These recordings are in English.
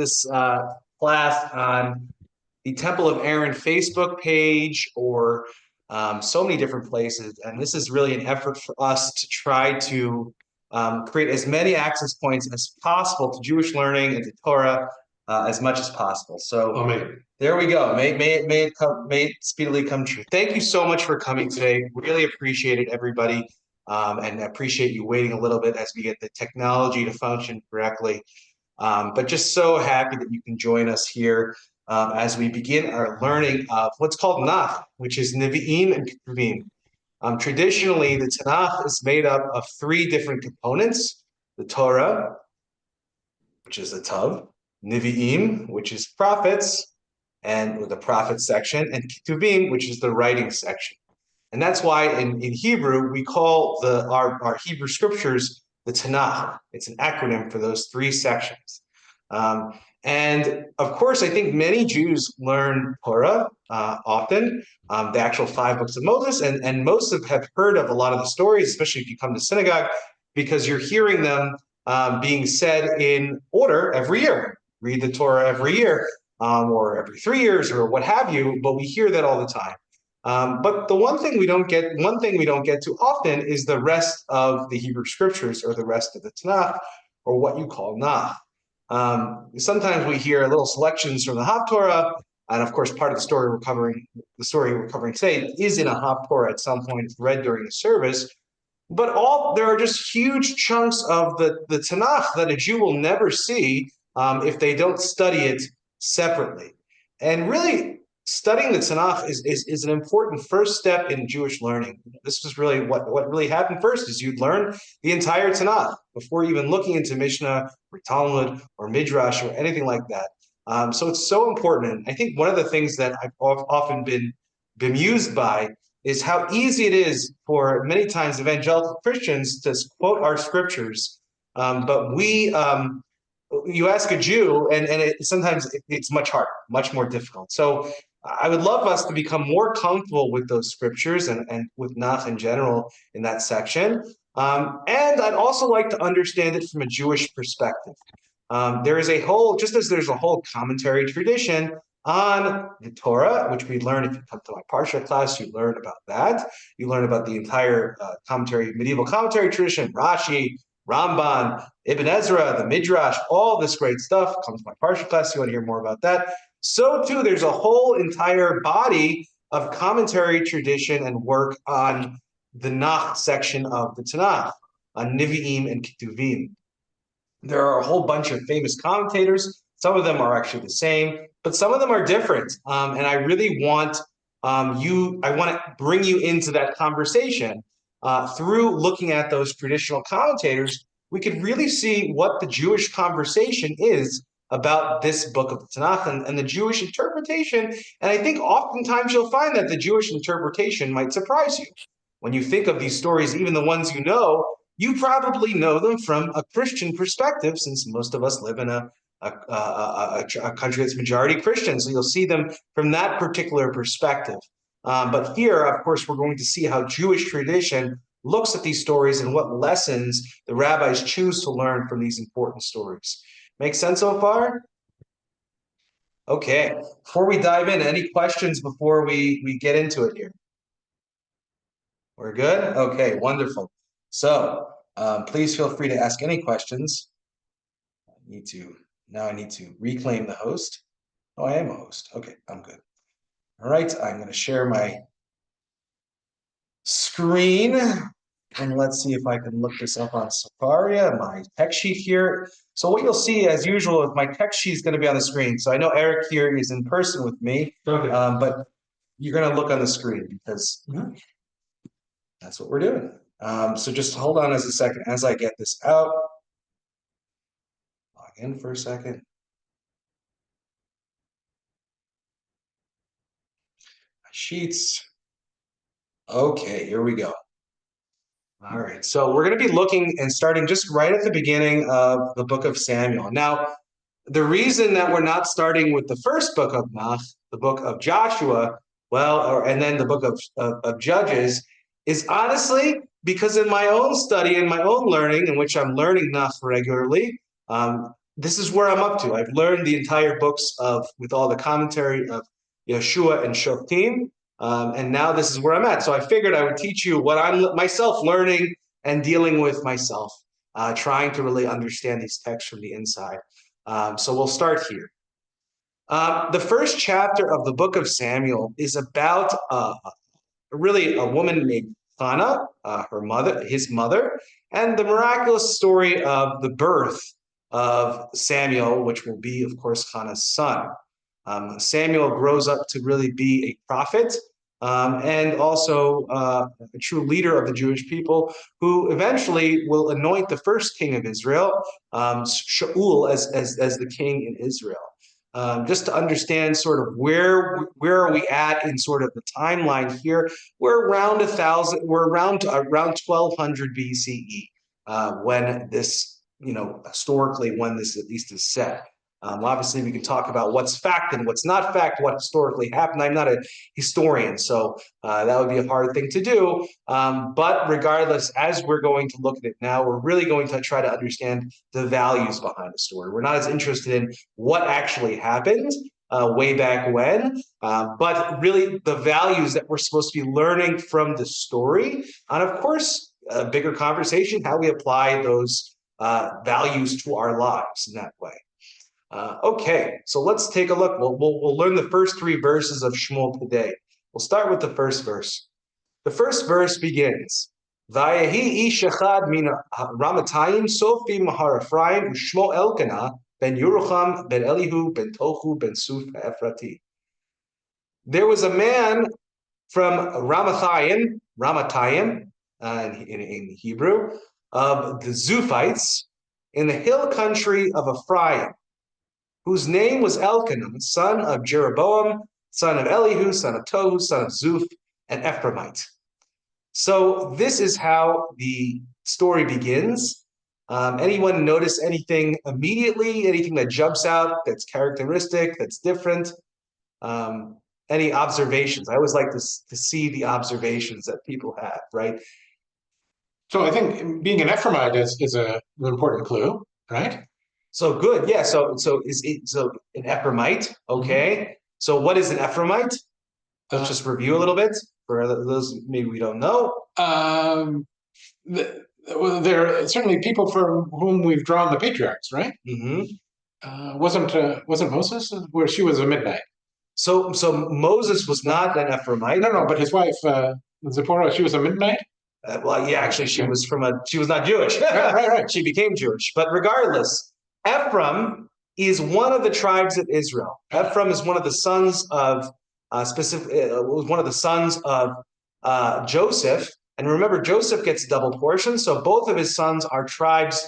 this class on the Temple of Aaron Facebook page or so many different places. And this is really an effort for us to try to create as many access points as possible to Jewish learning and to Torah as much as possible. So there we go. May it speedily come true. Thank you so much for coming today. Really appreciate it, everybody. And I appreciate you waiting a little bit as we get the technology to function correctly. But just so happy that you can join us here as we begin our learning of what's called Nach, which is Neviim and Ketuvim. Traditionally, the Tannakh is made up of three different components: the Torah, which is the Tav, Neviim, which is prophets, and the prophet section, and Ketuvim, which is the writing section. And that's why in Hebrew, we call our Hebrew Scriptures the Tannakh. It's an acronym for those three sections. And of course, I think many Jews learn Torah often, the actual 5 books of Moses, and most have heard of a lot of the stories, especially if you come to synagogue, because you're hearing them being said in order every year. Read the Torah every year, or every 3 years, or what have you, but we hear that all the time. But the one thing we don't get too often is the rest of the Hebrew Scriptures, or the rest of the Tanakh, or what you call Nach. Sometimes we hear little selections from the Haftorah, and of course, part of the story we're covering today is in a Haftorah at some point. It's read during the service. But there are just huge chunks of the Tanakh that a Jew will never see if they don't study it separately. And really, studying the Tanakh is an important first step in Jewish learning. This was really what really happened first, is you'd learn the entire Tanakh before even looking into Mishnah or Talmud or Midrash or anything like that. So it's so important. And I think one of the things that I've often been bemused by is how easy it is for many times evangelical Christians to quote our scriptures, but you ask a Jew, and sometimes it's much harder, much more difficult. So I would love us to become more comfortable with those scriptures and with Nach in general in that section. And I'd also like to understand it from a Jewish perspective. There is just as there's a whole commentary tradition on the Torah, which we learn if you come to my Parsha class, you learn about that. You learn about the entire medieval commentary tradition, Rashi, Ramban, Ibn Ezra, the Midrash, all this great stuff. Come to my Parsha class, you want to hear more about that. So too, there's a whole entire body of commentary tradition and work on the Nach section of the Tanakh, on Neviim and Ketuvim. There are a whole bunch of famous commentators. Some of them are actually the same, but some of them are different. And I really want I want to bring you into that conversation. Through looking at those traditional commentators, we could really see what the Jewish conversation is about this book of the Tanakh and the Jewish interpretation. And I think oftentimes you'll find that the Jewish interpretation might surprise you. When you think of these stories, even the ones you probably know them from a Christian perspective, since most of us live in a country that's majority Christian. So you'll see them from that particular perspective. But here, of course, we're going to see how Jewish tradition looks at these stories and what lessons the rabbis choose to learn from these important stories. Make sense so far? Okay. Before we dive in, any questions before we get into it here? We're good? Okay, wonderful. So please feel free to ask any questions. I need to reclaim the host. Oh, I am a host. Okay, I'm good. All right, I'm going to share my screen, and let's see if I can look this up on Safaria, my text sheet here. So what you'll see, as usual, is my text sheet is going to be on the screen. So I know Eric here is in person with me, but you're going to look on the screen because that's what we're doing. So just hold on as a second as I get this out. Log in for a second. Sheets. Okay, here we go. All right, so we're going to be looking and starting just right at the beginning of the book of Samuel. Now, the reason that we're not starting with the first book of Nach, the book of Joshua, and then the book of Judges, is honestly because in my own study and my own learning, in which I'm learning Nach regularly, this is where I'm up to. I've learned the entire books with all the commentary of Yeshua and Shoftim, and now this is where I'm at. So I figured I would teach you what I'm myself learning and dealing with myself, trying to really understand these texts from the inside. So we'll start here. The first chapter of the book of Samuel is about really a woman named Channah, his mother, and the miraculous story of the birth of Samuel, which will be, of course, Channah's son. Samuel grows up to really be a prophet, and also a true leader of the Jewish people, who eventually will anoint the first king of Israel, Shaul, as the king in Israel. Just to understand sort of where are we at in sort of the timeline here, we're around 1,000. We're around 1200 BCE when this, historically when this at least is set. Obviously, we can talk about what's fact and what's not fact, what historically happened. I'm not a historian, so that would be a hard thing to do. But regardless, as we're going to look at it now, we're really going to try to understand the values behind the story. We're not as interested in what actually happened way back when, but really the values that we're supposed to be learning from the story. And of course, a bigger conversation, how we apply those values to our lives in that way. Okay, so let's take a look. We'll learn the first 3 verses of Shmuel today. We'll start with the first verse. The first verse begins, Vayehi ish echad min Ramatayim sofi mahar Ephraim u'shmo Elkanah ben Yerucham ben Elihu ben Tohu ben Suf Ephratih. There was a man from Ramatayim in Hebrew, of the Zuphites in the hill country of Ephraim, whose name was Elkanah, son of Jeroboam, son of Elihu, son of Tohu, son of Zuph, an Ephraimite. So this is how the story begins. Anyone notice anything immediately, anything that jumps out, that's characteristic, that's different? Any observations? I always like to see the observations that people have, right? So I think being an Ephraimite is an important clue, right? So good, yeah. So an Ephraimite, okay. Mm-hmm. So what is an Ephraimite? Let's just review a little bit for those maybe we don't know. There are certainly people from whom we've drawn the patriarchs, right? Mm-hmm. Wasn't Moses? Where she was a Midnite. So Moses was not an Ephraimite. No, but his wife Zipporah, she was a Midnite. Well, yeah, actually, she was not Jewish. right. She became Jewish, but regardless, Ephraim is one of the tribes of Israel. Ephraim is one of the sons of Joseph. And remember, Joseph gets double portion, so both of his sons are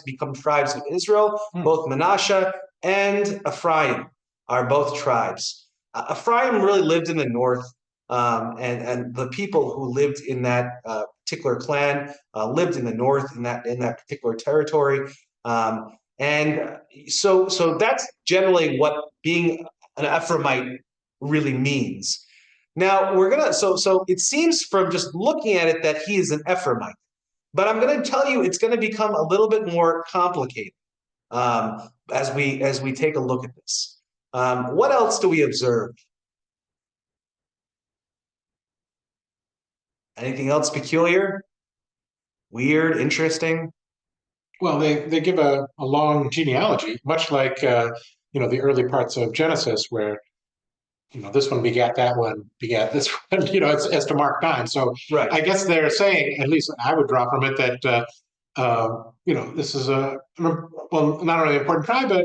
become tribes of Israel. Both Manasseh and Ephraim are both tribes. Ephraim really lived in the north, and the people who lived in that particular clan lived in the north in that particular territory. And so that's generally what being an Ephraimite really means. Now so it seems from just looking at it that he is an Ephraimite, but I'm going to tell you it's going to become a little bit more complicated as we take a look at this. What else do we observe? Anything else peculiar? Weird, interesting? Well, they give a long genealogy, much like the early parts of Genesis, where this one begat that one, begat this one. It's to mark time. So right. I guess they're saying, at least I would draw from it, that this is not only an important tribe, but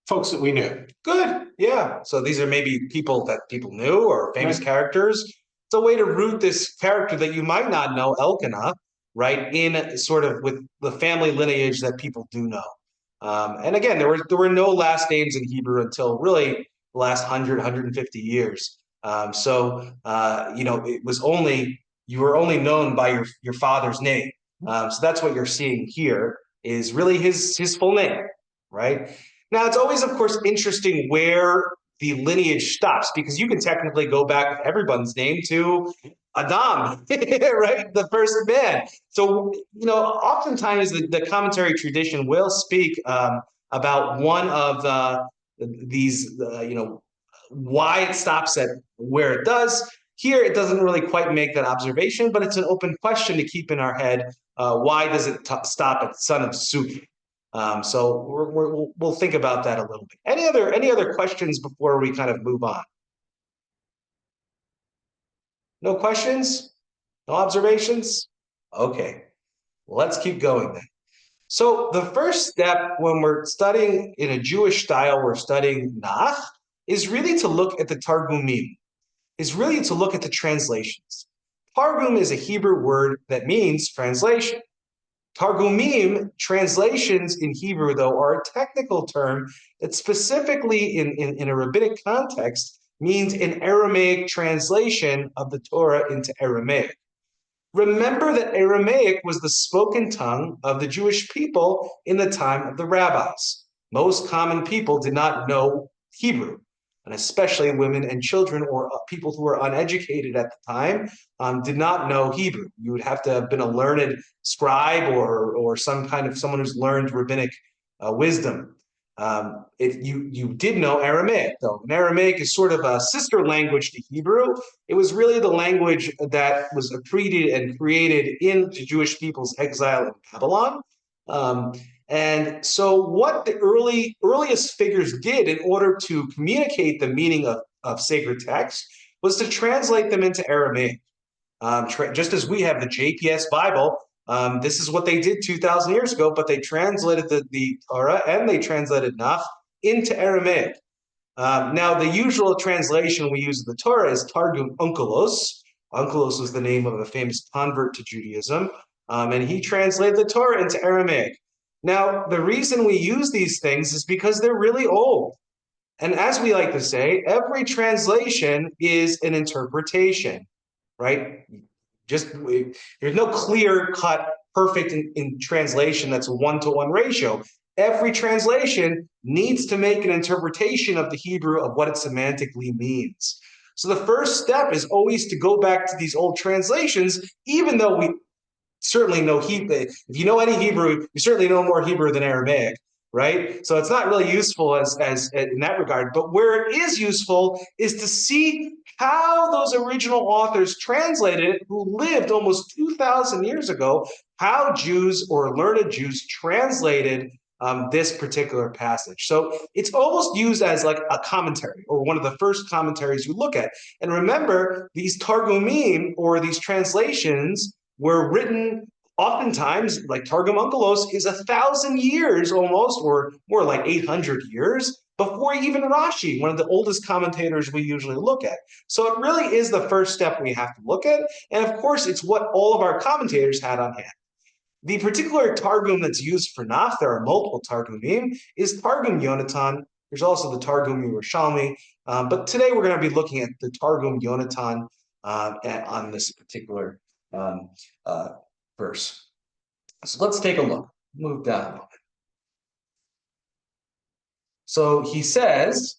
folks that we knew. Good, yeah. So these are maybe people that people knew or famous characters. It's a way to root this character that you might not know, Elkanah, right, in sort of with the family lineage that people do know. And again, there were no last names in Hebrew until really the last 150 years. So it was you were only known by your father's name. So that's what you're seeing here is really his full name, right? Now, it's always, of course, interesting where the lineage stops, because you can technically go back with everyone's name to Adam, right? The first man. So, oftentimes the commentary tradition will speak about one of these, why it stops at where it does. Here, it doesn't really quite make that observation, but it's an open question to keep in our head. Why does it stop at son of Suf? So we'll think about that a little bit. Any other questions before we kind of move on? No questions? No observations? Okay, well, let's keep going then. So the first step when we're studying in a Jewish style, we're studying Nach, is really to look at the Targumim, is really to look at the translations. Targum is a Hebrew word that means translation. Targumim, translations in Hebrew, though, are a technical term that specifically in a rabbinic context means an Aramaic translation of the Torah into Aramaic. Remember that Aramaic was the spoken tongue of the Jewish people in the time of the rabbis. Most common people did not know Hebrew, and especially women and children or people who were uneducated at the time did not know Hebrew. You would have to have been a learned scribe or some kind of someone who's learned rabbinic wisdom. If you did know Aramaic, though, and Aramaic is sort of a sister language to Hebrew. It was really the language that was accreted and created into Jewish people's exile in Babylon. And so what the earliest figures did in order to communicate the meaning of sacred text was to translate them into Aramaic. Just as we have the JPS Bible, this is what they did 2,000 years ago, but they translated the Torah and they translated Nach into Aramaic. Now, the usual translation we use of the Torah is Targum Onkelos. Onkelos was the name of a famous convert to Judaism, and he translated the Torah into Aramaic. Now, the reason we use these things is because they're really old. And as we like to say, every translation is an interpretation, right? There's no clear-cut, perfect in translation that's a one-to-one ratio. Every translation needs to make an interpretation of the Hebrew of what it semantically means. So the first step is always to go back to these old translations, even though we certainly know Hebrew. If you know any Hebrew, you certainly know more Hebrew than Aramaic, right? So it's not really useful as in that regard. But where it is useful is to see how those original authors translated it, who lived almost 2,000 years ago, how Jews or learned Jews translated this particular passage. So it's almost used as like a commentary or one of the first commentaries you look at. And remember, these Targumim or these translations were written oftentimes, like Targum Onkelos is 1,000 years almost, or more like 800 years before even Rashi, one of the oldest commentators we usually look at. So it really is the first step we have to look at. And of course, it's what all of our commentators had on hand. The particular Targum that's used for Nach, there are multiple Targumim, is Targum Yonatan. There's also the Targum Yerushalmi. But today we're going to be looking at the Targum Yonatan on this particular verse. So let's take a look. Move down a little bit. So he says,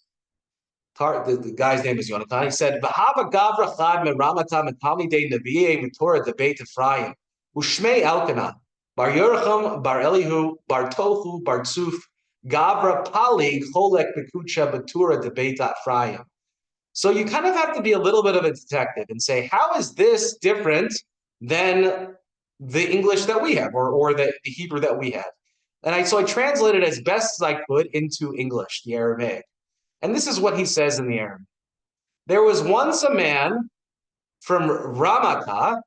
the guy's name is Yonatan. He said, "V'hava gavra chad meramata metalmidei neviim v'torah debeit Ephraim u'shmei Elkanah bar Yerucham bar Elihu bar Tohu bar Tzuf gavra palig cholek bekucha b'torah debeit Ephraim." So you kind of have to be a little bit of a detective and say, how is this different than the English that we have or the Hebrew that we have? And so I translated as best as I could into English, the Aramaic. And this is what he says in the Aramaic. "There was once a man from Ramatah,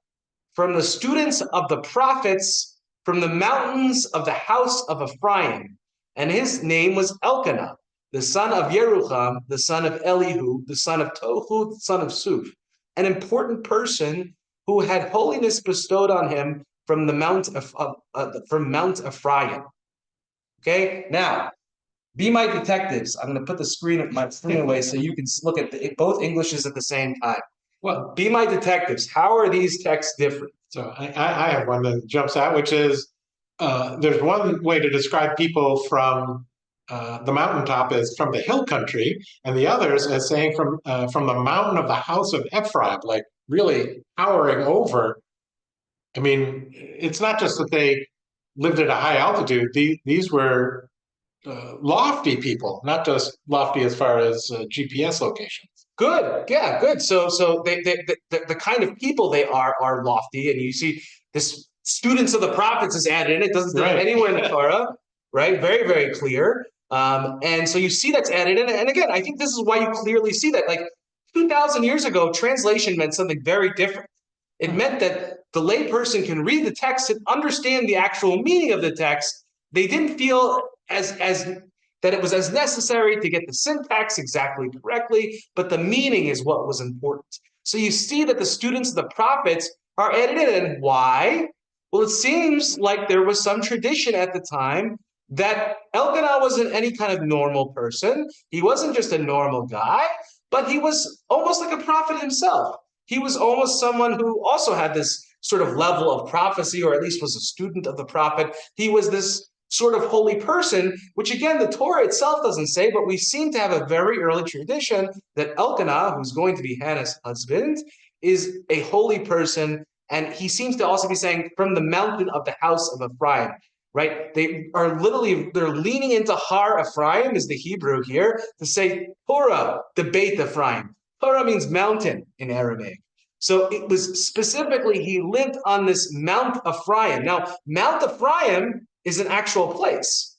from the students of the prophets, from the mountains of the house of Ephraim, and his name was Elkanah, the son of Yerucham, the son of Elihu, the son of Tohu, the son of Suf, an important person who had holiness bestowed on him from the from Mount Ephraim." Okay, now be my detectives. I'm going to put my screen away so you can look at both Englishes at the same time. Well, be my detectives. How are these texts different? So I have one that jumps out, which is there's one way to describe people from the mountaintop as from the hill country, and the others as saying from the mountain of the house of Ephraim, like really towering over. I mean, it's not just that they lived at a high altitude. These were lofty people, not just lofty as far as GPS locations. Good, yeah, good. So the kind of people they are lofty, and you see this students of the prophets is added in. It doesn't Right. anywhere in the Torah, right? Very, very clear. And so you see that's added in. And again, I think this is why you clearly see that. Like 2,000 years ago, translation meant something very different. It meant that the layperson can read the text and understand the actual meaning of the text. They didn't feel as that it was as necessary to get the syntax exactly correctly, but the meaning is what was important. So you see that the students of the prophets are added in. And why? Well, it seems like there was some tradition at the time that Elkanah wasn't any kind of normal person. He wasn't just a normal guy, but he was almost like a prophet himself. He was almost someone who also had this sort of level of prophecy, or at least was a student of the prophet. He was this sort of holy person, which again, the Torah itself doesn't say, but we seem to have a very early tradition that Elkanah, who's going to be Hannah's husband, is a holy person. And he seems to also be saying from the mountain of the house of Ephraim, right? They're leaning into Har Ephraim is the Hebrew here to say Torah, the Beit Ephraim. Torah means mountain in Aramaic. So it was specifically, he lived on this Mount Ephraim. Now, Mount Ephraim is an actual place.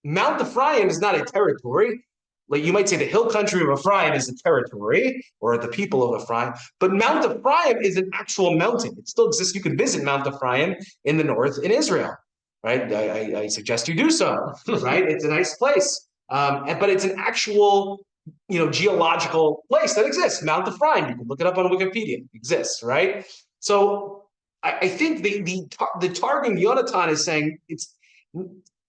Mount Ephraim is not a territory. Like you might say the hill country of Ephraim is a territory, or the people of Ephraim, but Mount Ephraim is an actual mountain. It still exists. You can visit Mount Ephraim in the north in Israel, right? I suggest you do so, right? It's a nice place. But it's an actual, geological place that exists. Mount Ephraim, you can look it up on Wikipedia. It exists, right? So I think the Targum Yonatan is saying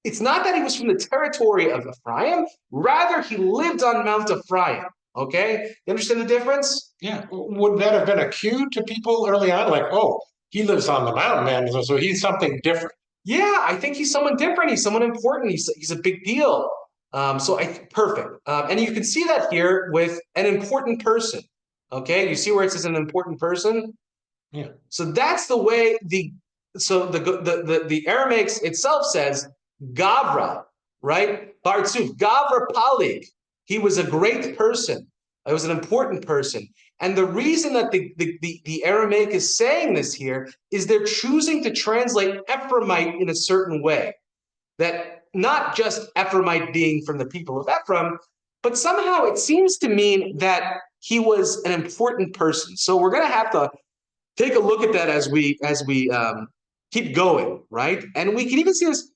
it's not that he was from the territory of Ephraim, rather he lived on Mount Ephraim. Okay, you understand the difference? Yeah. Would that have been a cue to people early on? Like, oh, he lives on the mountain, man, so he's something different. Yeah, I think he's someone different. He's someone important. He's a big deal. Perfect. And you can see that here with an important person. Okay, you see where it says an important person? Yeah. So that's the way the Aramaic itself says Gavra, right? Bartzuf, Gavra Palik. He was a great person. He was an important person. And the reason that the Aramaic is saying this here is they're choosing to translate Ephraimite in a certain way. That not just Ephraimite being from the people of Ephraim, but somehow it seems to mean that he was an important person. So we're going to have to take a look at that as we keep going, right? And we can even see this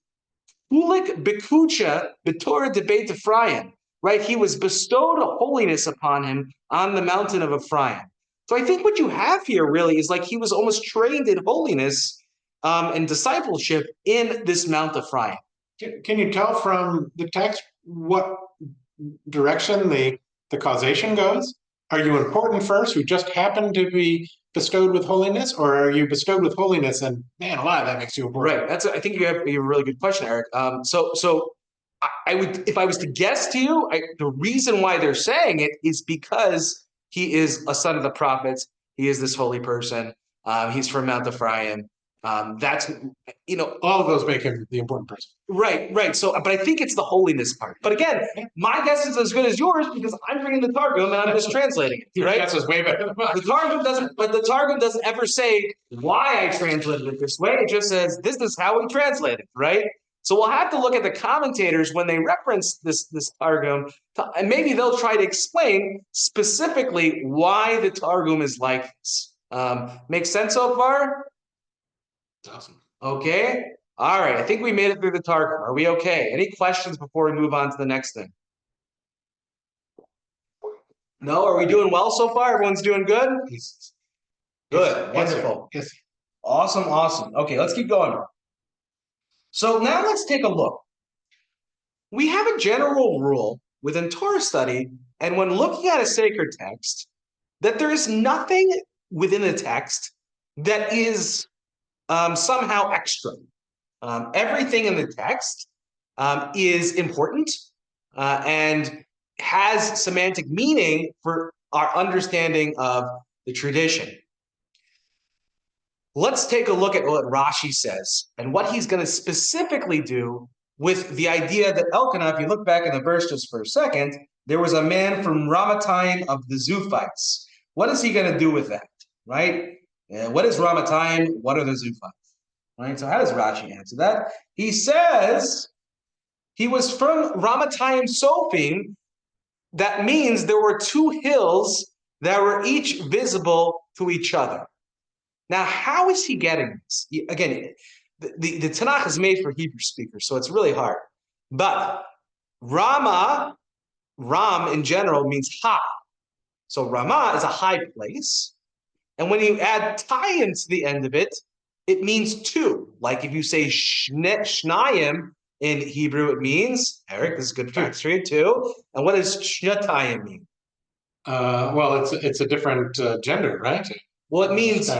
Ulik Bekucha B'Torah de Beit Ephraim, right? He was bestowed a holiness upon him on the mountain of Ephraim. So I think what you have here really is like he was almost trained in holiness and discipleship in this Mount Ephraim. Can you tell from the text what direction the causation goes? Are you important first, who just happen to be bestowed with holiness, or are you bestowed with holiness and man alive, that makes you important? Right. I think you have a really good question, Eric. So I would, if I was to guess to you, the reason why they're saying it is because he is a son of the prophets. He is this holy person. He's from Mount Ephraim. That's, all of those make him the important person. Right. So, but I think it's the holiness part. But again, my guess is as good as yours because I'm bringing the Targum and I'm just translating it. Your right? guess is way better than mine. The Targum doesn't ever say why I translated it this way. It just says this is how we translate it, right? So we'll have to look at the commentators when they reference this Targum, and maybe they'll try to explain specifically why the Targum is like this. Makes sense so far? Awesome. Okay. All right. I think we made it through the Targum. Are we okay? Any questions before we move on to the next thing? No? Are we doing well so far? Everyone's doing good? Yes. Good. Yes, Wonderful. Yes. Awesome. Okay, let's keep going. So now let's take a look. We have a general rule within Torah study, and when looking at a sacred text, that there is nothing within the text that is somehow extra. Everything in the text is important and has semantic meaning for our understanding of the tradition. Let's take a look at what Rashi says and what he's going to specifically do with the idea that Elkanah, if you look back in the verse just for a second, there was a man from Ramatayim of the Zuphites. What is he going to do with that, right? What is Ramatayim? What are the Zuphites? Right? So how does Rashi answer that? He says he was from Ramatayim Sophim. That means there were two hills that were each visible to each other. Now, how is he getting this? Again, the Tannakh is made for Hebrew speakers, so it's really hard. But Ram in general means high. So Ramah is a high place. And when you add Tayim to the end of it, it means two. Like if you say Shnayim in Hebrew, it means, Eric, this is good facts for you too. And what does Shnatayim mean? Well, it's a different gender, right? Well, it means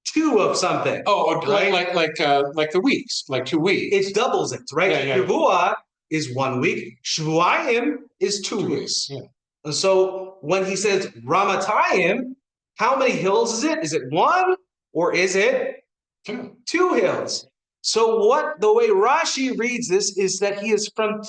two of something. Oh, right? like the weeks, like 2 weeks. It doubles it, right? Shavua is 1 week. Shvuayim is 2 weeks. Yeah. And so when he says Ramatayim, how many hills is it? Is it one or is it two hills? So the way Rashi reads this is that he is from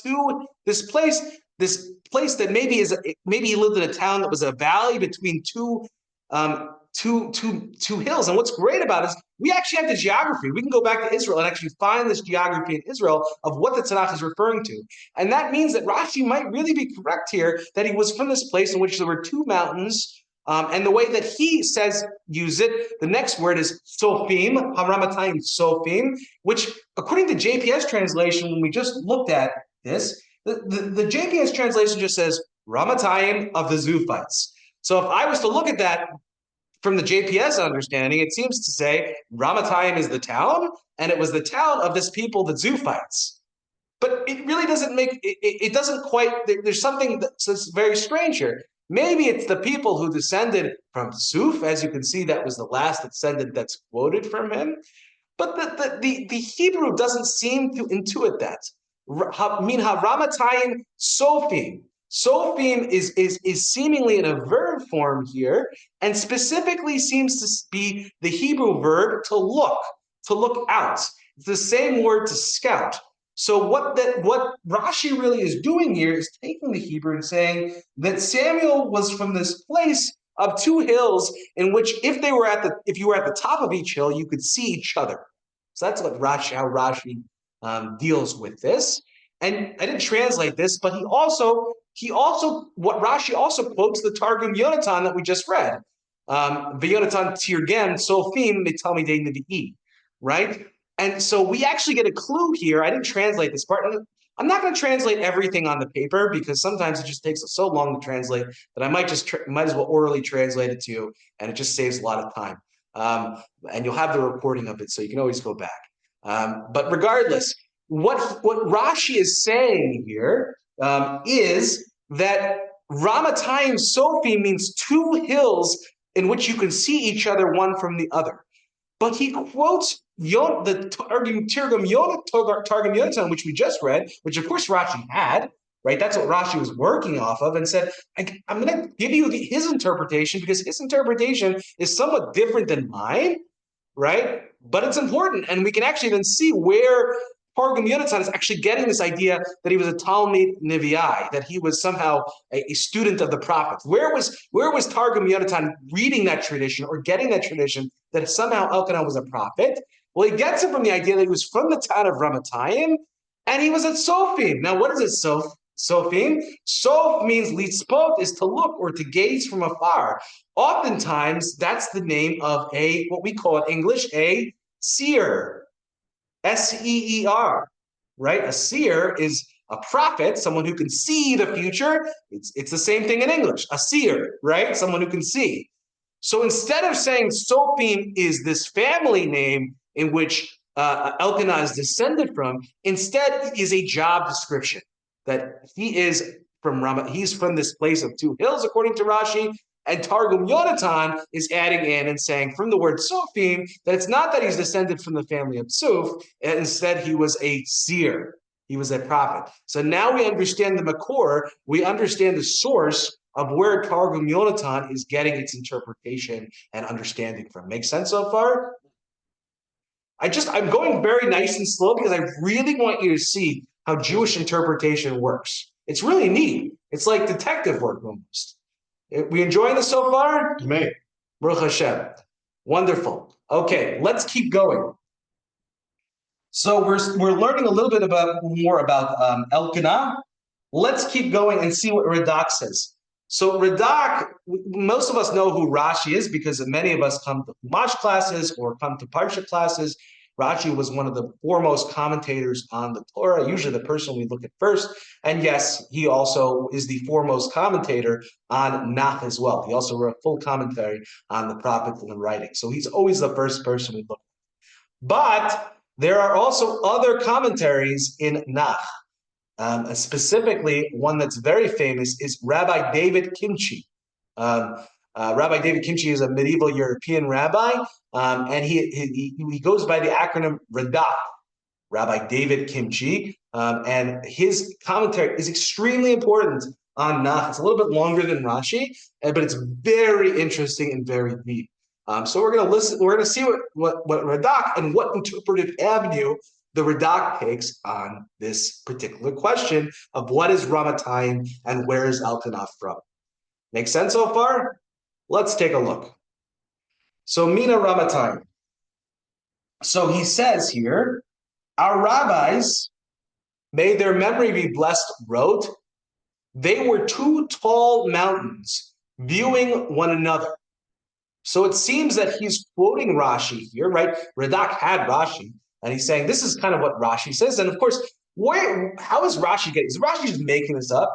this place that maybe he lived in a town that was a valley between two hills. And what's great about it is we actually have the geography. We can go back to Israel and actually find this geography in Israel of what the Tannakh is referring to. And that means that Rashi might really be correct here, that he was from this place in which there were two mountains. And the way that he says, use it, the next word is Sophim, Haramatayim Sophim, which according to JPS translation, when we just looked at this, the JPS translation just says Ramatayim of the Zuphites. So if I was to look at that from the JPS understanding, it seems to say Ramatayim is the town, and it was the town of this people, the Zuphites. But it really doesn't it doesn't quite, there's something that's very strange here. Maybe it's the people who descended from Zuf, as you can see, that was the last descendant that's quoted from him. But the Hebrew doesn't seem to intuit that. Minha Ramatayim Sophim. Sophim is seemingly in a verb form here, and specifically seems to be the Hebrew verb to look out. It's the same word to scout. So what Rashi really is doing here is taking the Hebrew and saying that Samuel was from this place of two hills in which if you were at the top of each hill, you could see each other. So that's how Rashi deals with this. And I didn't translate this, but he also what Rashi also quotes the Targum Yonatan that we just read. V'Yonatan Tirgem Sophim Mitalmidei Neviim, right? And so we actually get a clue here. I didn't translate this part. I'm not going to translate everything on the paper because sometimes it just takes so long to translate that I might as well orally translate it to you, and it just saves a lot of time. And you'll have the recording of it, so you can always go back. But regardless, what Rashi is saying here is that Ramatayim Sophim means two hills in which you can see each other one from the other. But he quotes the Targum Yonatan, which we just read, which of course Rashi had, right? That's what Rashi was working off of, and said, I'm going to give you his interpretation because his interpretation is somewhat different than mine, right? But it's important, and we can actually then see where Targum Yonatan is actually getting this idea that he was a Talmid Nevi'ai, that he was somehow a student of the prophets. Where was Targum Yonatan reading that tradition or getting that tradition that somehow Elkanah was a prophet? Well, he gets it from the idea that he was from the town of Ramatayim, and he was at Sophim. Now, what is it, Sophim? Soph means litzpot, is to look or to gaze from afar. Oftentimes, that's the name of what we call in English, a seer. S-E-E-R, right? A seer is a prophet, someone who can see the future. It's the same thing in English, a seer, right? Someone who can see. So instead of saying Sophim is this family name in which Elkanah is descended from, instead it is a job description that he's from this place of two hills, according to Rashi. And Targum Yonatan is adding in and saying from the word Sophim that it's not that he's descended from the family of Suf, and instead he was a seer. He was a prophet. So now we understand the Makor, we understand the source of where Targum Yonatan is getting its interpretation and understanding from. Make sense so far? I'm going very nice and slow because I really want you to see how Jewish interpretation works. It's really neat. It's like detective work almost. We enjoying this so far? May. Baruch Hashem. Wonderful. Okay, let's keep going. So we're learning a little bit more about Elkanah. Let's keep going and see what Radak says. So Radak, most of us know who Rashi is because many of us come to Chumash classes or come to Parsha classes. Rashi was one of the foremost commentators on the Torah, usually the person we look at first. And yes, he also is the foremost commentator on Nach as well. He also wrote a full commentary on the prophets and the writing. So he's always the first person we look at. But there are also other commentaries in Nach. Specifically, one that's very famous is Rabbi David Kimchi. Rabbi David Kimchi is a medieval European rabbi, and he goes by the acronym Radak, Rabbi David Kimchi, and his commentary is extremely important on Nach. It's a little bit longer than Rashi, but it's very interesting and very deep. So we're going to listen. We're going to see what Radak and what interpretive avenue the Radak takes on this particular question of what is Ramatayim and where is Elkanah from. Make sense so far? Let's take a look. So Mina Ramatayim. So he says here, our rabbis, may their memory be blessed, wrote, they were two tall mountains viewing one another. So it seems that he's quoting Rashi here, right? Radak had Rashi, and he's saying this is kind of what Rashi says. And of course, how is Rashi getting? Is Rashi just making this up?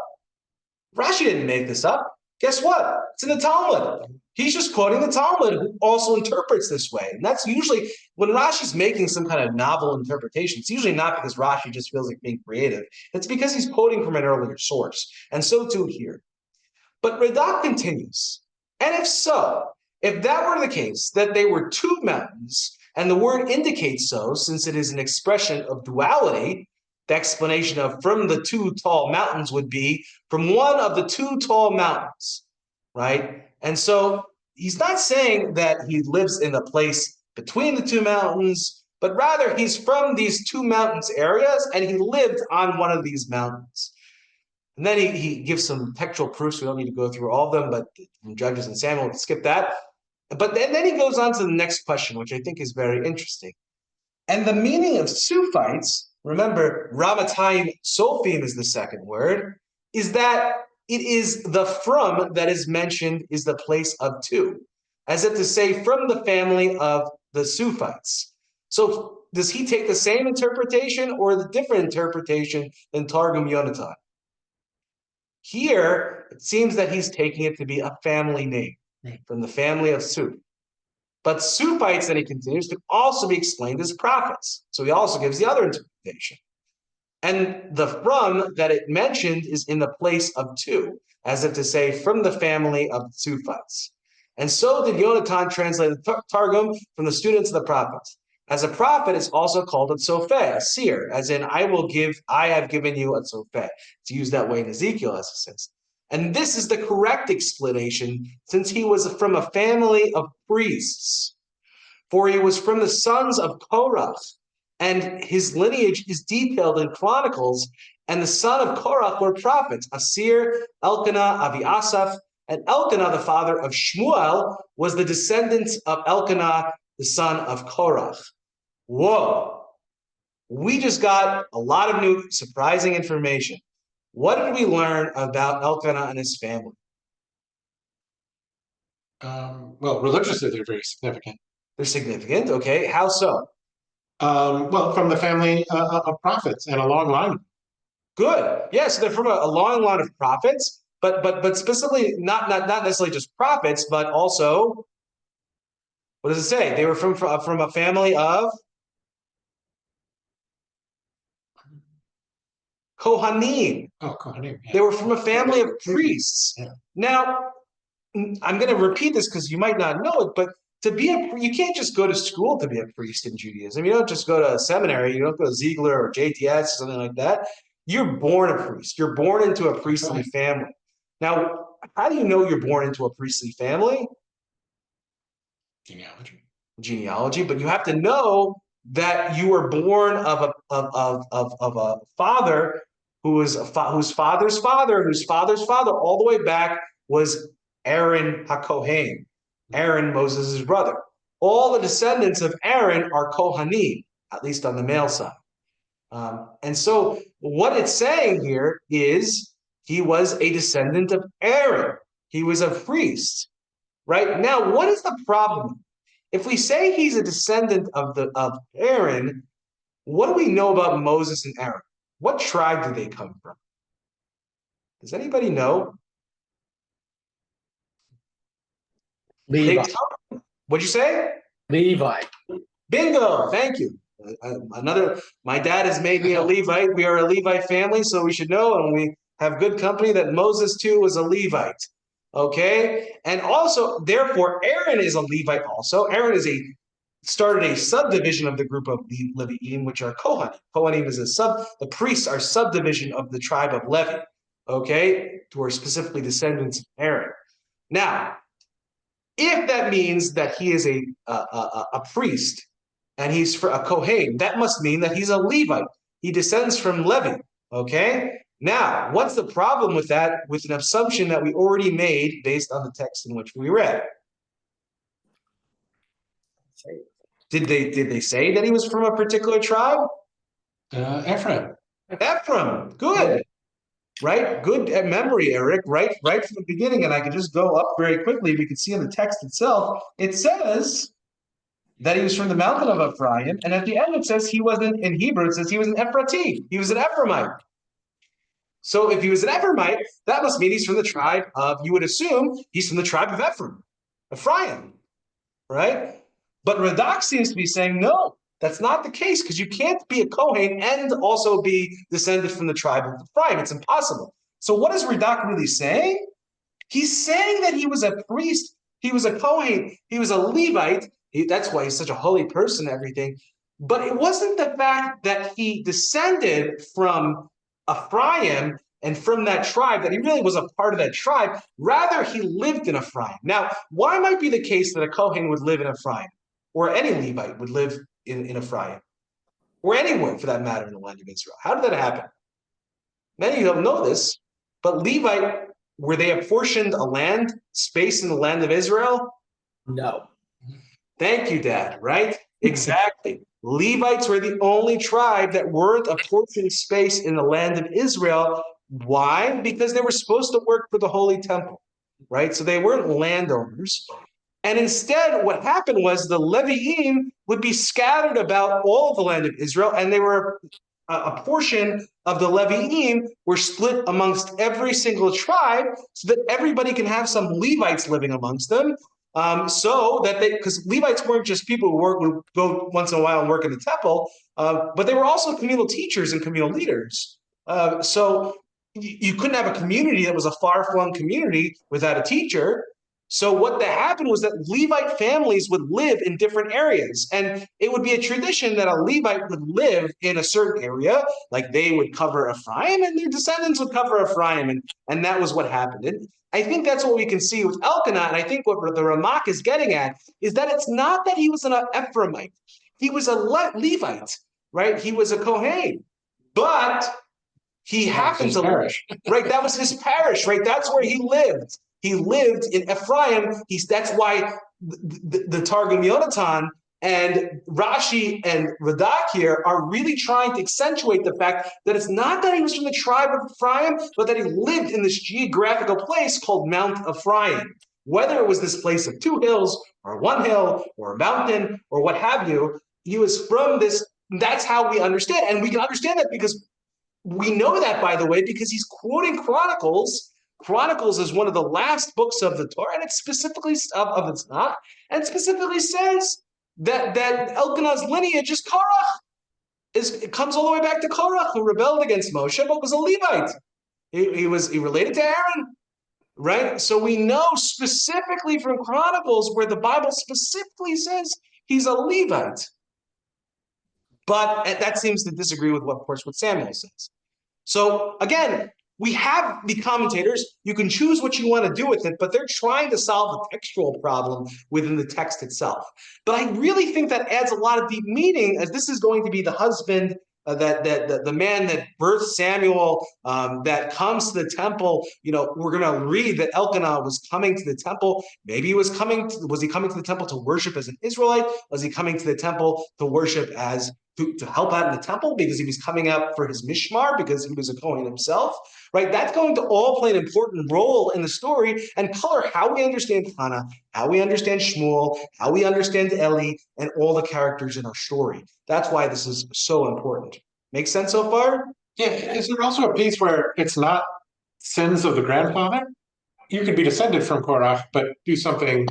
Rashi didn't make this up. Guess what? It's in the Talmud. He's just quoting the Talmud, who also interprets this way. And that's usually when Rashi's making some kind of novel interpretation, it's usually not because Rashi just feels like being creative. It's because he's quoting from an earlier source. And so too here. But Radak continues. And if so, if that were the case, that they were two mountains, and the word indicates so, since it is an expression of duality, the explanation of from the two tall mountains would be from one of the two tall mountains, right? And so he's not saying that he lives in a place between the two mountains, but rather he's from these two mountains areas, and he lived on one of these mountains. And then he gives some textual proofs. We don't need to go through all of them, but from Judges and Samuel, we can skip that. But then he goes on to the next question, which I think is very interesting. And the meaning of Suphites, remember, Ramatayim Sophim is the second word, is that it is the from that is mentioned is the place of two, as if to say from the family of the Suphites. So does he take the same interpretation or the different interpretation than Targum Yonatan? Here, it seems that he's taking it to be a family name from the family of Suph. But Suphites, then he continues, could also be explained as prophets. So he also gives the other interpretation. And the from that it mentioned is in the place of two, as if to say from the family of Suphites. And so did Yonatan translate the Targum from the students of the prophets. As a prophet, it's also called a tzofeh, a seer, as in I have given you a tzofeh. It's used that way in Ezekiel, as it says. And this is the correct explanation, since he was from a family of priests. For he was from the sons of Korach, and his lineage is detailed in Chronicles, and the son of Korach were prophets, Asir, Elkanah, Aviasaph, and Elkanah, the father of Shmuel, was the descendant of Elkanah, the son of Korach. Whoa, we just got a lot of new surprising information. What did we learn about Elkanah and his family? Well, religiously, they're very significant. They're significant, okay. How so? Well, from the family of prophets and a long line. Good. Yes, they're from a long line of prophets, but specifically not necessarily just prophets, but also, what does it say? They were from a family of Kohanim. Oh, Kohanim. Yeah. They were from a family of priests. Yeah. Now, I'm going to repeat this because you might not know it, but you can't just go to school to be a priest in Judaism. You don't just go to a seminary. You don't go to Ziegler or JTS or something like that. You're born a priest. You're born into a priestly family. Now, how do you know you're born into a priestly family? Genealogy. Genealogy, but you have to know that you were born of a father who was whose father's father, whose father's father, all the way back was Aaron HaKohen, Aaron, Moses' brother. All the descendants of Aaron are Kohanim, at least on the male side. And so what it's saying here is he was a descendant of Aaron. He was a priest, right? Now, what is the problem? If we say he's a descendant of Aaron, what do we know about Moses and Aaron? What tribe do they come from? Does anybody know? Levi. What'd you say? Levi. Bingo. Thank you. My dad has made me a Levite. We are a Levite family, so we should know, and we have good company, that Moses too was a Levite. Okay, and also, therefore, Aaron is a Levite also. Aaron started a subdivision of the group of the Neviim, which are Kohanim. Kohanim is the priests are subdivision of the tribe of Levi. Okay, who are specifically descendants of Aaron. Now, if that means that he is a priest and he's for a Kohen, that must mean that he's a Levite. He descends from Levi. Okay. Now, what's the problem with that, with an assumption that we already made based on the text in which we read? Did they say that he was from a particular tribe? Ephraim. Ephraim. Good. Right? Good at memory, Eric. Right from the beginning, and I can just go up very quickly. We can see in the text itself, it says that he was from the mountain of Ephraim, and at the end it says he wasn't, in Hebrew, it says he was an Ephratite. He was an Ephraimite. So if he was an Ephraimite, that must mean he's from the tribe of, you would assume, he's from the tribe of Ephraim, right? But Radak seems to be saying, no, that's not the case, because you can't be a Kohen and also be descended from the tribe of Ephraim. It's impossible. So what is Radak really saying? He's saying that he was a priest, he was a Kohen, he was a Levite. That's why he's such a holy person and everything. But it wasn't the fact that he descended from Ephraim and from that tribe, that he really was a part of that tribe. Rather, he lived in Ephraim. Now, why might be the case that a Kohen would live in Ephraim, or any Levite would live in Ephraim, or anywhere for that matter in the land of Israel? How did that happen? Many of you don't know this, but Levite, were they apportioned a land, space in the land of Israel? No. Thank you, Dad, right? Exactly. Levites were the only tribe that weren't apportioned space in the land of Israel. Why? Because they were supposed to work for the Holy Temple, right? So they weren't landowners. And instead, what happened was the Leviim would be scattered about all of the land of Israel, and they were a portion of the Leviim were split amongst every single tribe so that everybody can have some Levites living amongst them. So that because Levites weren't just people who would go once in a while and work in the temple, but they were also communal teachers and communal leaders. So you couldn't have a community that was a far-flung community without a teacher. So what happened was that Levite families would live in different areas, and it would be a tradition that a Levite would live in a certain area, like they would cover Ephraim, and their descendants would cover Ephraim, and that was what happened. And I think that's what we can see with Elkanah, and I think what the Ramak is getting at is that it's not that he was an Ephraimite. He was a Levite, right? He was a Kohen, but he happened to live, right? That was his parish, right? That's where he lived. He lived in Ephraim. That's why the Targum Yonatan and Rashi and Radak here are really trying to accentuate the fact that it's not that he was from the tribe of Ephraim, but that he lived in this geographical place called Mount Ephraim. Whether it was this place of two hills or one hill or a mountain or what have you, he was from this. That's how we understand. And we can understand that because we know that, by the way, because he's quoting Chronicles. Chronicles is one of the last books of the Torah, and it's specifically of its Nach, and specifically says that Elkanah's lineage is Korach. It comes all the way back to Korach, who rebelled against Moshe, but was a Levite. He related to Aaron, right? So we know specifically from Chronicles where the Bible specifically says he's a Levite. But that seems to disagree with, of course, what Samuel says. So again, we have the commentators. You can choose what you want to do with it, but they're trying to solve a textual problem within the text itself. But I really think that adds a lot of deep meaning, as this is going to be the husband, the man that birthed Samuel, that comes to the temple. We're going to read that Elkanah was coming to the temple. Maybe was he coming to the temple to worship as an Israelite? Was he coming to the temple to worship as to help out in the temple because he was coming out for his mishmar because he was a Kohen himself, right? That's going to all play an important role in the story and color how we understand Channah, how we understand Shmuel, how we understand Eli, and all the characters in our story. That's why this is so important. Make sense so far? Yeah, is there also a piece where it's not sins of the grandfather? You could be descended from Korach, but do something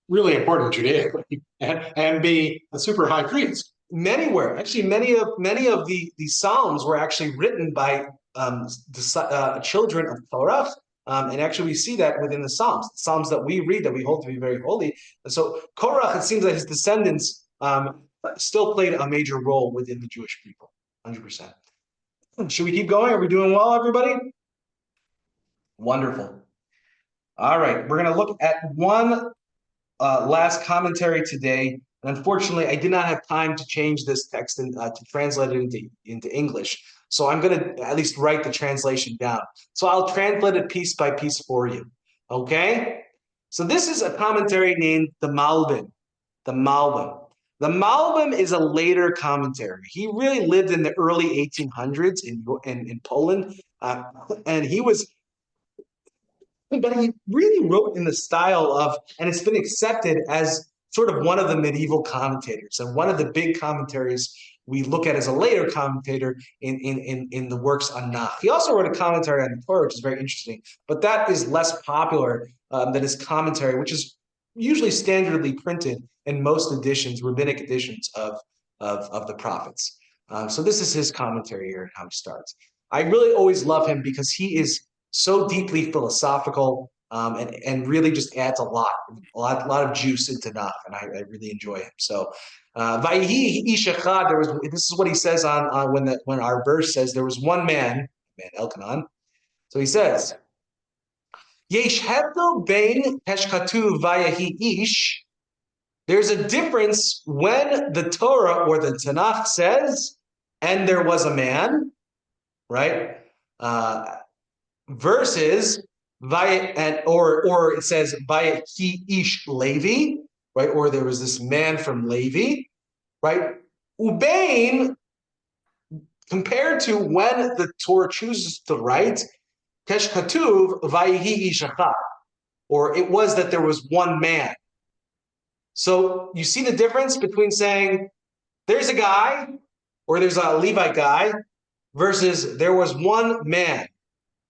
really important judaically and be a super high priest. Many were. Actually, many of the Psalms were actually written by the children of Torah. And actually, we see that within the Psalms that we read that we hold to be very holy. And so Korach, it seems that his descendants still played a major role within the Jewish people, 100%. Should we keep going? Are we doing well, everybody? Wonderful. All right, we're going to look at one last commentary today. And unfortunately, I did not have time to change this text and to translate it into English. So I'm going to at least write the translation down. So I'll translate it piece by piece for you. Okay? So this is a commentary named the Malbim. The Malbim. The Malbim is a later commentary. He really lived in the early 1800s in Poland. And he was... But he really wrote in the style of, and it's been accepted as sort of one of the medieval commentators and one of the big commentaries we look at as a later commentator in the works on Nach. He also wrote a commentary on the Torah, which is very interesting, but that is less popular than his commentary, which is usually standardly printed in most editions, rabbinic editions of the prophets. So this is his commentary here and how he starts. I really always love him because he is so deeply philosophical and really just adds a lot of juice into Nach, and I really enjoy him. So, Vayihi ish echad, this is what he says on when our verse says there was one man Elkanan. So he says, Yesh hebdel bein keshkatuv vayihi ish. There's a difference when the Torah or the Tannakh says, and there was a man, right? Versus or it says Vayehi ish Levi, right? Or there was this man from Levi, right? Ubain, compared to when the Torah chooses to write, Kesh Katuv Vayehi ish echad, or it was that there was one man. So you see the difference between saying there's a guy or there's a Levite guy versus there was one man,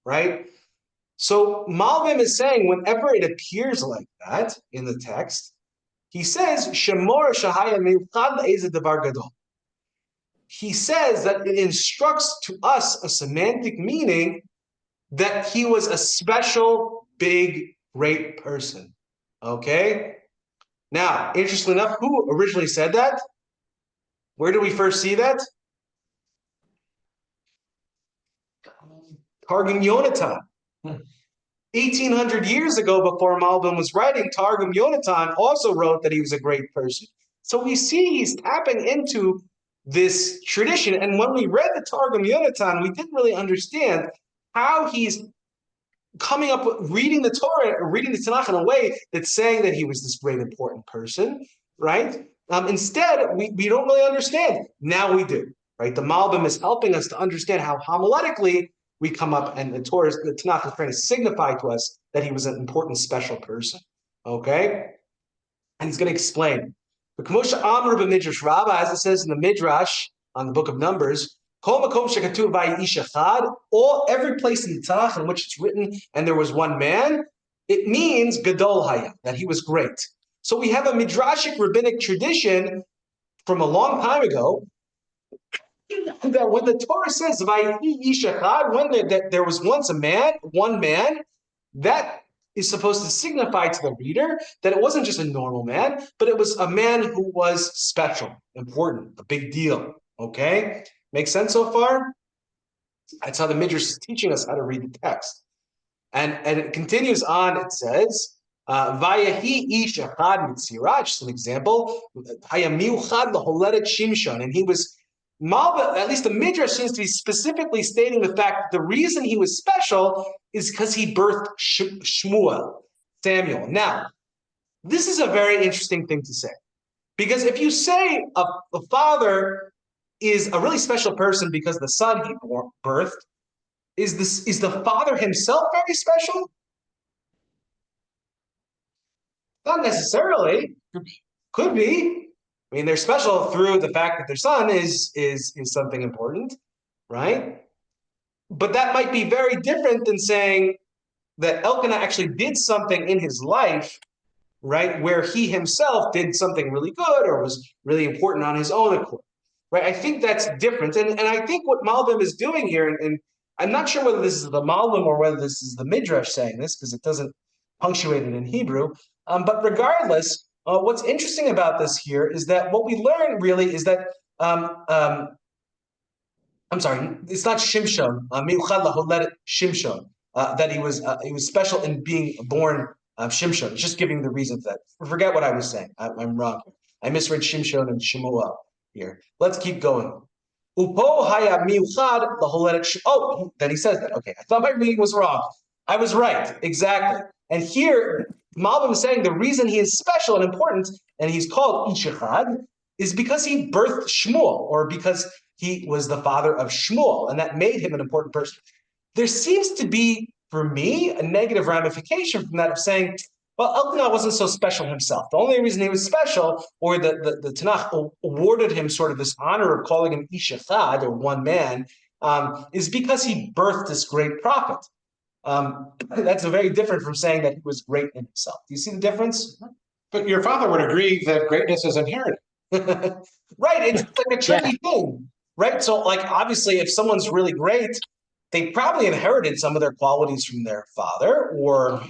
right? So Malbim is saying whenever it appears like that in the text, he says Shemor Shahaya Miuchad Le'ezeh Davar Gadol. He says that it instructs to us a semantic meaning that he was a special, big, great person. Okay? Now, interestingly enough, who originally said that? Where did we first see that? Targum Yonatan. 1800 years ago, before Malbim was writing, Targum Yonatan also wrote that he was a great person. So we see he's tapping into this tradition. And when we read the Targum Yonatan, we didn't really understand how he's coming up with reading the Torah, or reading the Tannakh in a way that's saying that he was this great, important person, right? Instead, we don't really understand. Now we do, right? The Malbim is helping us to understand how homiletically we come up, and the Tannakh is trying to signify to us that he was an important, special person, okay? And he's going to explain. But Kamosha Amr b'Midrash Rabbah, as it says in the Midrash on the Book of Numbers, every place in the Tannakh in which it's written, and there was one man, it means Gadol Haya, that he was great. So we have a midrashic rabbinic tradition from a long time ago that when the Torah says when there was once one man, that is supposed to signify to the reader that it wasn't just a normal man, but it was a man who was special, important, a big deal. Okay? Make sense so far? That's how the Midrash is teaching us how to read the text. And it continues on, it says, Vayahi ish echad mitzirah, just an example, Hayamiuchad laholedet Shimshon, and he was, Malva, at least the Midrash seems to be specifically stating the fact that the reason he was special is because he birthed Shmuel, Samuel. Now, this is a very interesting thing to say, because if you say a father is a really special person because the son he birthed, is the father himself very special? Not necessarily. Could be. I mean, they're special through the fact that their son is something important, right? But that might be very different than saying that Elkanah actually did something in his life, right, where he himself did something really good or was really important on his own accord, right? I think that's different. And I think what Malbim is doing here, and I'm not sure whether this is the Malbim or whether this is the Midrash saying this, because it doesn't punctuate it in Hebrew. But regardless, what's interesting about this here is that what we learn really is that, I'm sorry, it's not Shimshon, Miuchad laholedet Shimshon, that he was special in being born Shimshon. It's just giving the reason for that. Forget what I was saying. I'm wrong. I misread Shimshon and Shmuel here. Let's keep going. Oh, then he says that. Okay, I thought my reading was wrong. I was right, exactly. And here, Malbim is saying the reason he is special and important, and he's called Ish Echad, is because he birthed Shmuel, or because he was the father of Shmuel, and that made him an important person. There seems to be, for me, a negative ramification from that of saying, well, Elkanah wasn't so special himself. The only reason he was special, or the Tannakh awarded him sort of this honor of calling him Ish Echad, or one man, is because he birthed this great prophet. That's very different from saying that he was great in himself. Do you see the difference? But your father would agree that greatness is inherited. Right, it's like a tricky thing, right? So, like, obviously, if someone's really great, they probably inherited some of their qualities from their father, or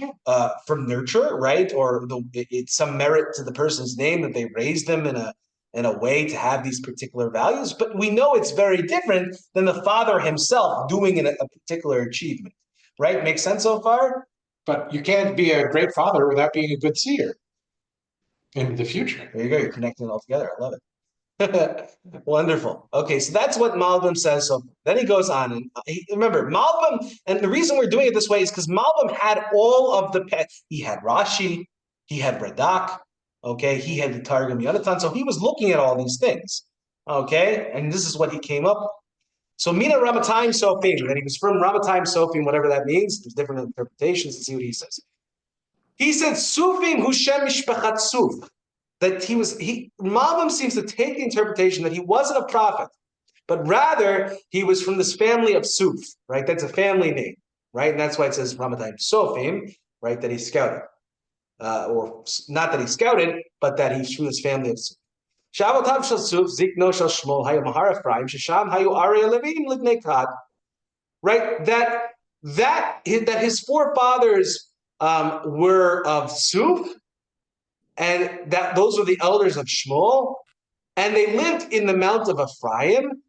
from nurture, right? Or it's some merit to the person's name that they raised them in a way to have these particular values. But we know it's very different than the father himself doing a particular achievement, right? Makes sense so far? But you can't be a great father without being a good seer in the future. There you go. You're connecting it all together. I love it. Wonderful. Okay, so that's what Malbim says. So then he goes on, and remember, Malbim, and the reason we're doing it this way is because Malbim had all of he had Rashi, he had Radak, okay, he had the Targum Yonatan, so he was looking at all these things, okay, and this is what he came up with. So Mina Ramatayim Sofim, that he was from Ramatayim Sofim, whatever that means. There's different interpretations. Let's see what he says. He said, Sufim Hushem Mishpachat Suf. That Malbim seems to take the interpretation that he wasn't a prophet, but rather he was from this family of Suf, right? That's a family name, right? And that's why it says Ramatayim Sofim, right? That he scouted. Or not that he scouted, but that he's from this family of Suf. Shavotav shel Suf, Zikno shel Shmuel, Hayu Mahar Ephraim, Shesham Hayu Arya Levim Libnei Kad. Right? That his forefathers were of Suf, and that those were the elders of Shmuel, and they lived in the mount of Ephraim,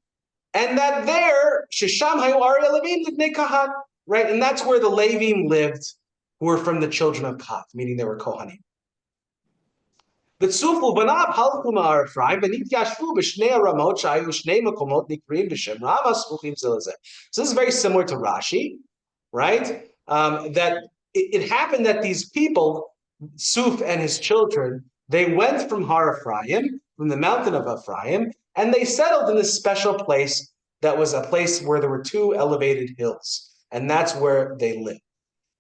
and that there, Shesham Hayu Arya Levim Libnei Kahat, right? And that's where the Levim lived, who were from the children of Kahat, meaning they were Kohanim. But Sufu Banav Halchu Ma'ar Ephraim, Benit Yashvu B'Shnei Ramot Shayu Shnei Makomot Nikrim B'Shem Rama Sfuchim Zilazeh. So this is very similar to Rashi, right? That it happened that these people, Suf and his children, they went from Har Ephraim, from the mountain of Ephraim, and they settled in this special place that was a place where there were two elevated hills, and that's where they lived,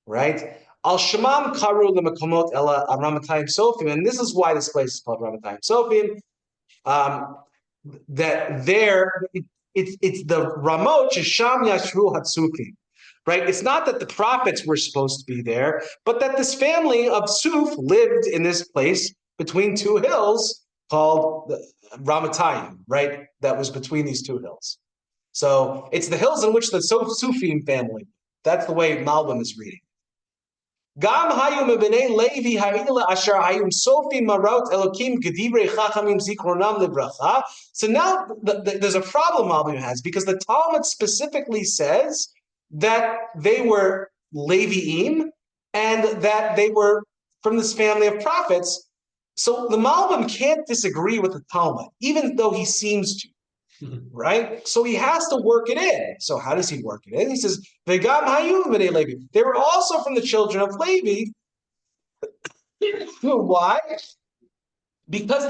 right? Al Shemam Karu Lemakomot Ela Ramatayim Sofim, and this is why this place is called Ramatayim Sofim. That there, it's the Ramot Shesham Yashru Hatsufim. Right? It's not that the prophets were supposed to be there, but that this family of Suf lived in this place between two hills called Ramatayim, right? That was between these two hills. So it's the hills in which the Sufim family, that's the way Malbim is reading. Gam hayu mebnei Levi ha'ila asher hayum sofi marot elokim gedivrei chachamim zikronam livracha. So now there's a problem Malbim has, because the Talmud specifically says that they were Leviim and that they were from this family of prophets. So the Malbim can't disagree with the Talmud, even though he seems to. Right? So he has to work it in. So how does he work it in? He says, Vegam hayu b'nei Levi. They were also from the children of Levi. Why? Because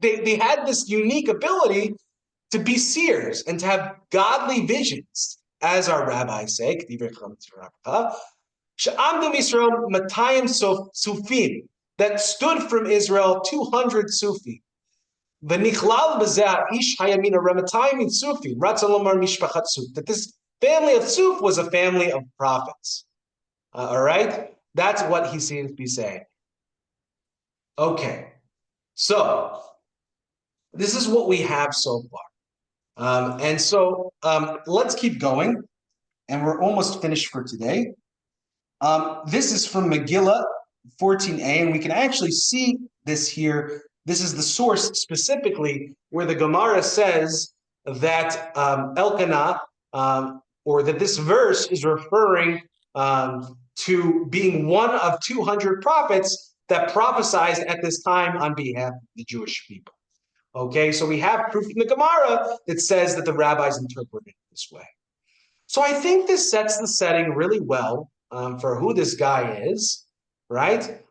they had this unique ability to be seers and to have godly visions, as our rabbis say, She'amdu Yisrael matayim sufim, that stood from Israel 200 sufim. V'nichlal b'zeh ish hayamina rematayim sufim, ratzon lomar mishpachat suf, that this family of Suf was a family of prophets. All right? That's what he seems to be saying. Okay. So, this is what we have so far. Let's keep going. And we're almost finished for today. This is from Megillah 14a, and we can actually see this here. This is the source specifically where the Gemara says that Elkanah, or that this verse is referring to being one of 200 prophets that prophesied at this time on behalf of the Jewish people. Okay, so we have proof in the Gemara that says that the rabbis interpreted it this way. So I think this sets the setting really well for who this guy is, right?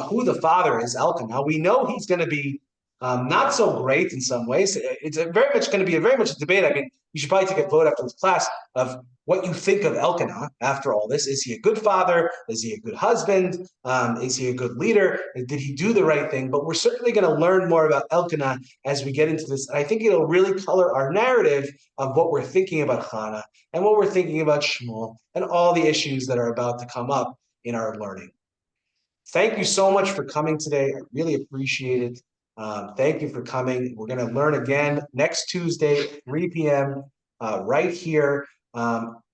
Who the father is, Elkanah. We know he's going to be not so great in some ways. It's very much going to be a debate. I mean, you should probably take a vote after this class of what you think of Elkanah after all this. Is he a good father? Is he a good husband? Is he a good leader? Did he do the right thing? But we're certainly going to learn more about Elkanah as we get into this. And I think it'll really color our narrative of what we're thinking about Channah and what we're thinking about Shmuel and all the issues that are about to come up in our learning. Thank you so much for coming today. I really appreciate it. Thank you for coming. We're going to learn again next Tuesday, 3 p.m. Right here,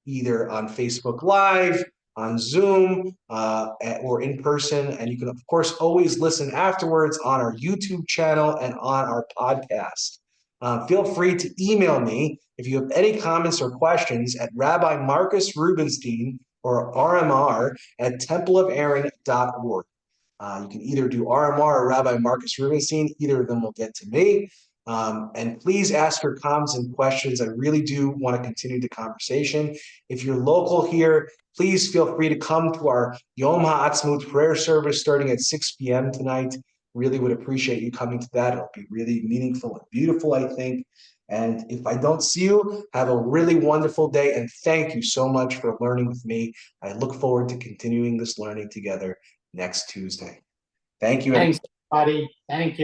either on Facebook Live, on Zoom, or in person. And you can, of course, always listen afterwards on our YouTube channel and on our podcast. Feel free to email me if you have any comments or questions at Rabbi Marcus Rubenstein or rmr@templeofaaron.org. You can either do RMR or Rabbi Marcus Rubenstein. Either of them will get to me. And please ask your comments and questions. I really do want to continue the conversation. If you're local here, please feel free to come to our Yom HaAtzmaut prayer service starting at 6 p.m. tonight. Really would appreciate you coming to that. It'll be really meaningful and beautiful, I think. And if I don't see you, have a really wonderful day. And thank you so much for learning with me. I look forward to continuing this learning together next Tuesday. Thank you. Thanks, buddy. Thank you.